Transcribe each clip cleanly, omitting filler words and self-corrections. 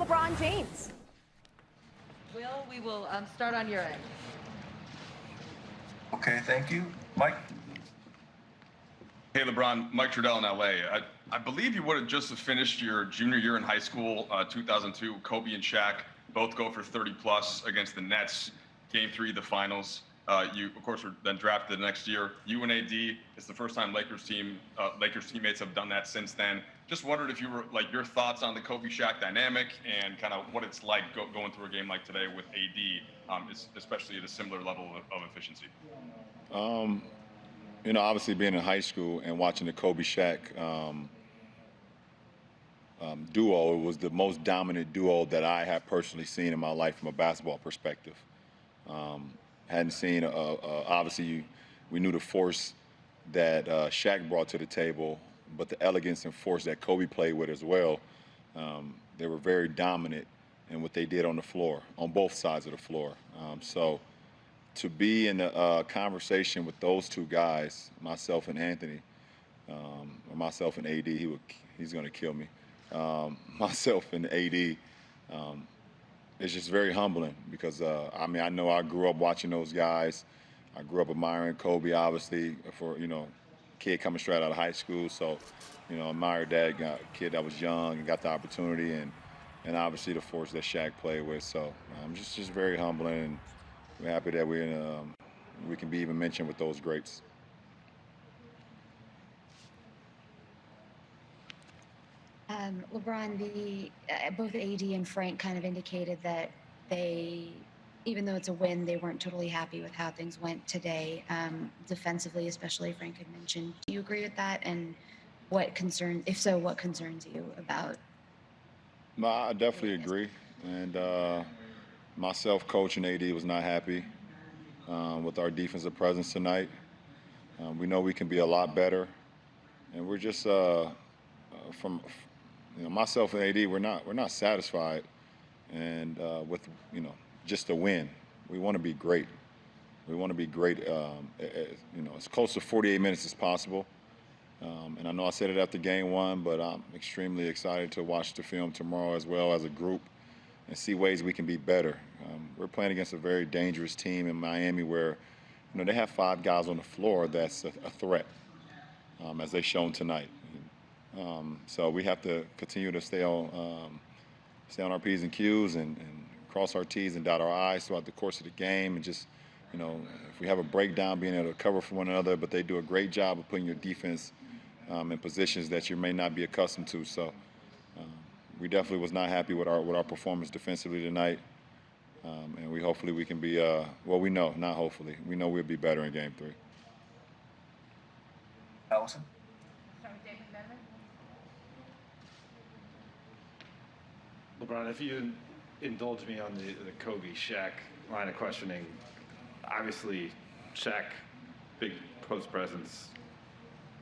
LeBron James? Will, we will start on your end. Okay, thank you. Mike? Hey, LeBron, Mike Trudell in LA. I believe you would have just finished your junior year in high school, 2002. Kobe and Shaq both go for 30-plus against the Nets. Game 3, the finals. You, of course, were then drafted the next year. You and AD, it's the first time Lakers teammates have done that since then. Just wondered if you were, like, your thoughts on the Kobe-Shaq dynamic and kind of what it's like going through a game like today with AD, especially at a similar level of efficiency. You know, obviously being in high school and watching the Kobe-Shaq duo, it was the most dominant duo that I have personally seen in my life from a basketball perspective. Hadn't seen, obviously, we knew the force that Shaq brought to the table, but the elegance and force that Kobe played with as well. They were very dominant in what they did on the floor, on both sides of the floor. So to be in a conversation with those two guys, myself and Anthony, or myself and AD, he's going to kill me. Myself and AD, it's just very humbling because, I mean, I know I grew up watching those guys. I grew up admiring Kobe, obviously, for, you know, kid coming straight out of high school. So, you know, admired that kid that was young and got the opportunity, and obviously the force that Shaq played with. So just very humbling, and we're happy that we can be even mentioned with those greats. LeBron, both AD and Frank kind of indicated that they, even though it's a win, they weren't totally happy with how things went today, defensively, especially. Frank had mentioned. Do you agree with that? And if so, what concerns you about? No, I definitely agree. And myself, coach, and AD was not happy with our defensive presence tonight. We know we can be a lot better, and we're just from. You know, myself and AD, we're not satisfied, and with, you know, just a win. We want to be great. We want to be great. You know, as close to 48 minutes as possible. And I know I said it after game 1, but I'm extremely excited to watch the film tomorrow as well as a group and see ways we can be better. We're playing against a very dangerous team in Miami where, you know, they have 5 guys on the floor that's a threat, as they've shown tonight. So we have to continue to stay on our P's and Q's and cross our T's and dot our I's throughout the course of the game. And just, you know, if we have a breakdown, being able to cover for one another, but they do a great job of putting your defense in positions that you may not be accustomed to. So we definitely was not happy with our performance defensively tonight. And hopefully we can be, well, we know, not hopefully, we know we'll be better in game 3. Allison? LeBron, if you indulge me on the Kobe-Shaq line of questioning, obviously Shaq, big post presence,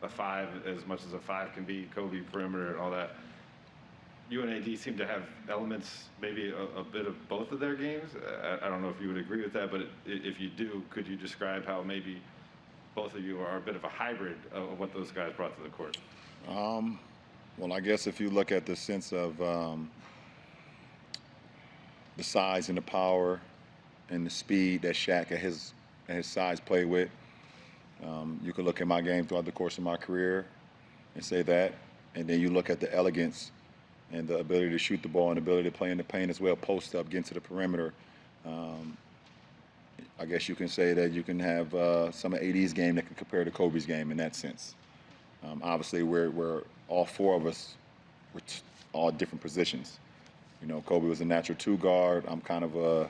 a 5 as much as a 5 can be, Kobe perimeter and all that. You and AD seem to have elements, maybe a bit of both of their games. I don't know if you would agree with that, but if you do, could you describe how maybe both of you are a bit of a hybrid of what those guys brought to the court? Well, I guess if you look at the sense of the size and the power and the speed that Shaq at his size played with, you could look at my game throughout the course of my career and say that. And then you look at the elegance and the ability to shoot the ball and the ability to play in the paint as well, post up, get to the perimeter. I guess you can say that you can have some of AD's game that can compare to Kobe's game in that sense. Obviously, we're all 4 of us, we're all different positions. You know, Kobe was a natural 2 guard. I'm kind of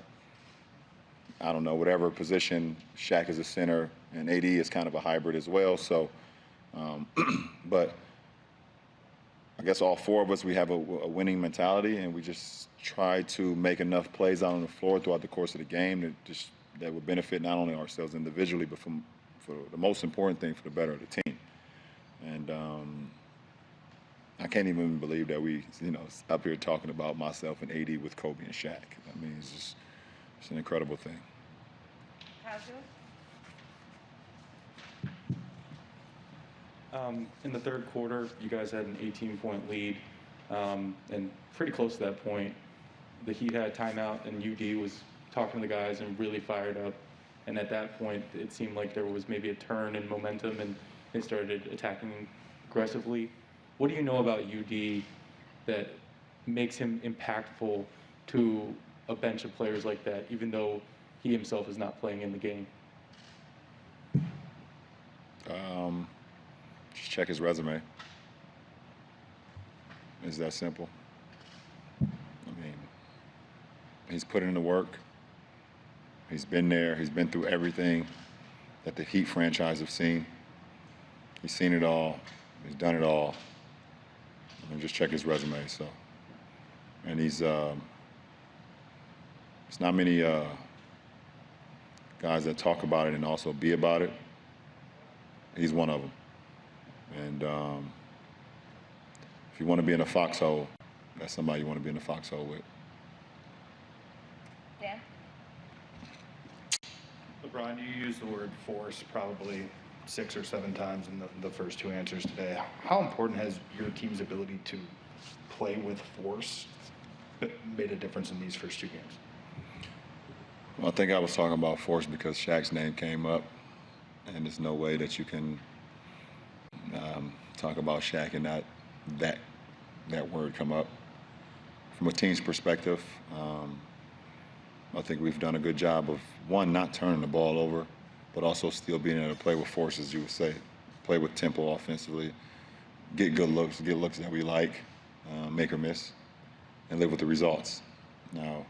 I don't know, whatever position. Shaq is a center, and AD is kind of a hybrid as well. So, but I guess all 4 of us, we have a winning mentality, and we just try to make enough plays out on the floor throughout the course of the game that would benefit not only ourselves individually, but for the most important thing, for the better of the team. And I can't even believe that we, you know, up here talking about myself and AD with Kobe and Shaq. I mean, it's an incredible thing. In the third quarter, you guys had an 18-point lead, and pretty close to that point, the Heat had timeout and UD was talking to the guys and really fired up. And at that point, it seemed like there was maybe a turn in momentum and they started attacking aggressively. What do you know about UD that makes him impactful to a bench of players like that, even though he himself is not playing in the game? Just check his resume. It's that simple. I mean, he's put in the work. He's been there. He's been through everything that the Heat franchise have seen. He's seen it all. He's done it all. I mean, just check his resume. So, and he's it's not many guys that talk about it and also be about it. He's one of them. And if you want to be in a foxhole, that's somebody you want to be in a foxhole with. Dan? LeBron, you used the word force probably 6 or 7 times in the first 2 answers today. How important has your team's ability to play with force made a difference in these first 2 games? Well, I think I was talking about force because Shaq's name came up, and there's no way that you can talk about Shaq and not that word come up. From a team's perspective, I think we've done a good job of, one, not turning the ball over, but also still being able to play with force, as you would say, play with tempo offensively, get good looks, get looks that we like, make or miss, and live with the results. Now,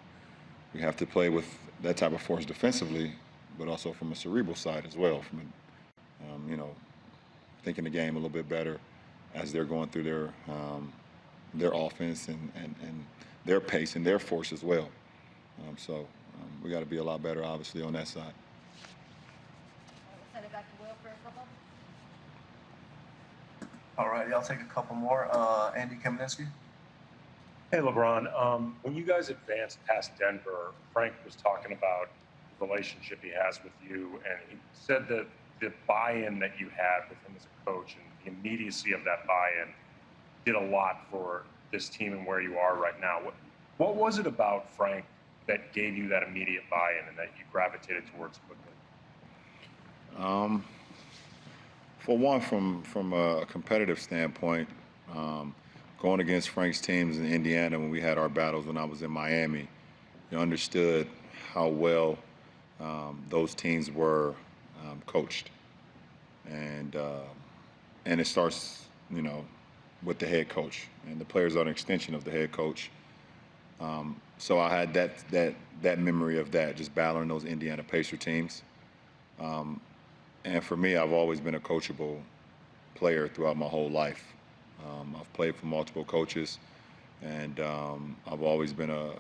we have to play with that type of force defensively, but also from a cerebral side as well, from thinking the game a little bit better as they're going through their offense and their pace and their force as well. We got to be a lot better, obviously, on that side. We'll send it back to Will for a couple. All right, I'll take a couple more. Andy Kamenetsky. Hey, LeBron. When you guys advanced past Denver, Frank was talking about the relationship he has with you, and he said that the buy-in that you had with him as a coach and the immediacy of that buy-in did a lot for this team and where you are right now. What was it about Frank that gave you that immediate buy-in and that you gravitated towards quickly? For one, from a competitive standpoint, going against Frank's teams in Indiana when we had our battles when I was in Miami, you understood how well those teams were coached. And it starts, with the head coach. And the players are an extension of the head coach. So I had that memory of that, just battling those Indiana Pacer teams. And for me, I've always been a coachable player throughout my whole life. I've played for multiple coaches, and I've always been a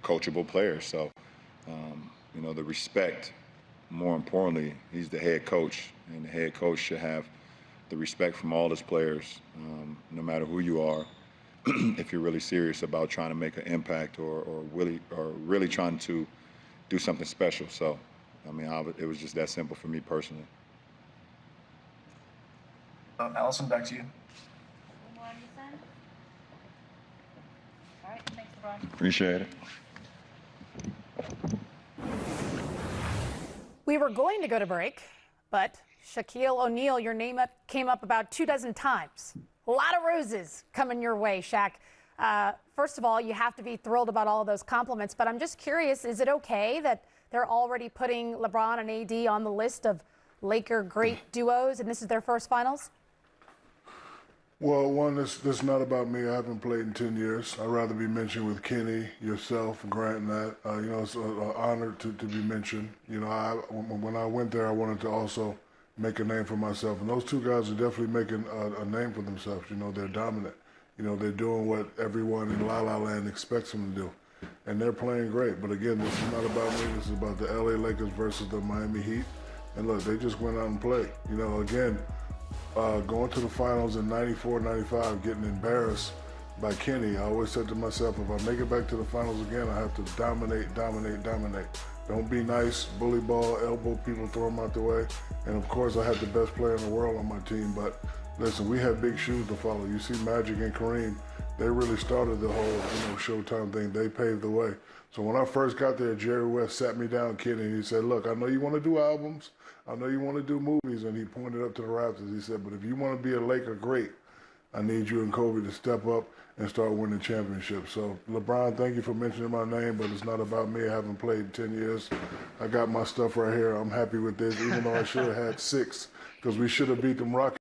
coachable player. So, the respect, more importantly, he's the head coach, and the head coach should have the respect from all his players, no matter who you are, if you're really serious about trying to make an impact or really trying to do something special. So, it was just that simple for me personally. Allison, back to you. More on this end? All right, thanks, LeBron. Appreciate it. We were going to go to break, but Shaquille O'Neal, your name came up about 24 times. A lot of roses coming your way, Shaq. First of all, you have to be thrilled about all of those compliments, but I'm just curious, is it okay that they're already putting LeBron and AD on the list of Laker great duos, and this is their first finals? Well, one, this is not about me. I haven't played in 10 years. I'd rather be mentioned with Kenny, yourself, Grant, and that. It's an honor to be mentioned. When I went there, I wanted to also make a name for myself. And those two guys are definitely making a name for themselves. They're dominant. They're doing what everyone in La La Land expects them to do. And they're playing great. But again, this is not about me. This is about the LA Lakers versus the Miami Heat. And look, they just went out and played. Going to the finals in 94, 95, getting embarrassed by Kenny, I always said to myself, if I make it back to the finals again, I have to dominate. Don't be nice, bully ball, elbow people, throw them out the way. And of course, I had the best player in the world on my team, but listen, we had big shoes to follow. You see Magic and Kareem, they really started the whole, Showtime thing. They paved the way. So when I first got there, Jerry West sat me down, Kenny, and he said, look, I know you want to do albums. I know you want to do movies. And he pointed up to the Raptors. He said, but if you want to be a Laker great, I need you and Kobe to step up and start winning championships. So, LeBron, thank you for mentioning my name, but it's not about me. I haven't played in 10 years. I got my stuff right here. I'm happy with this, even though I should have had 6, because we should have beat them Rockets.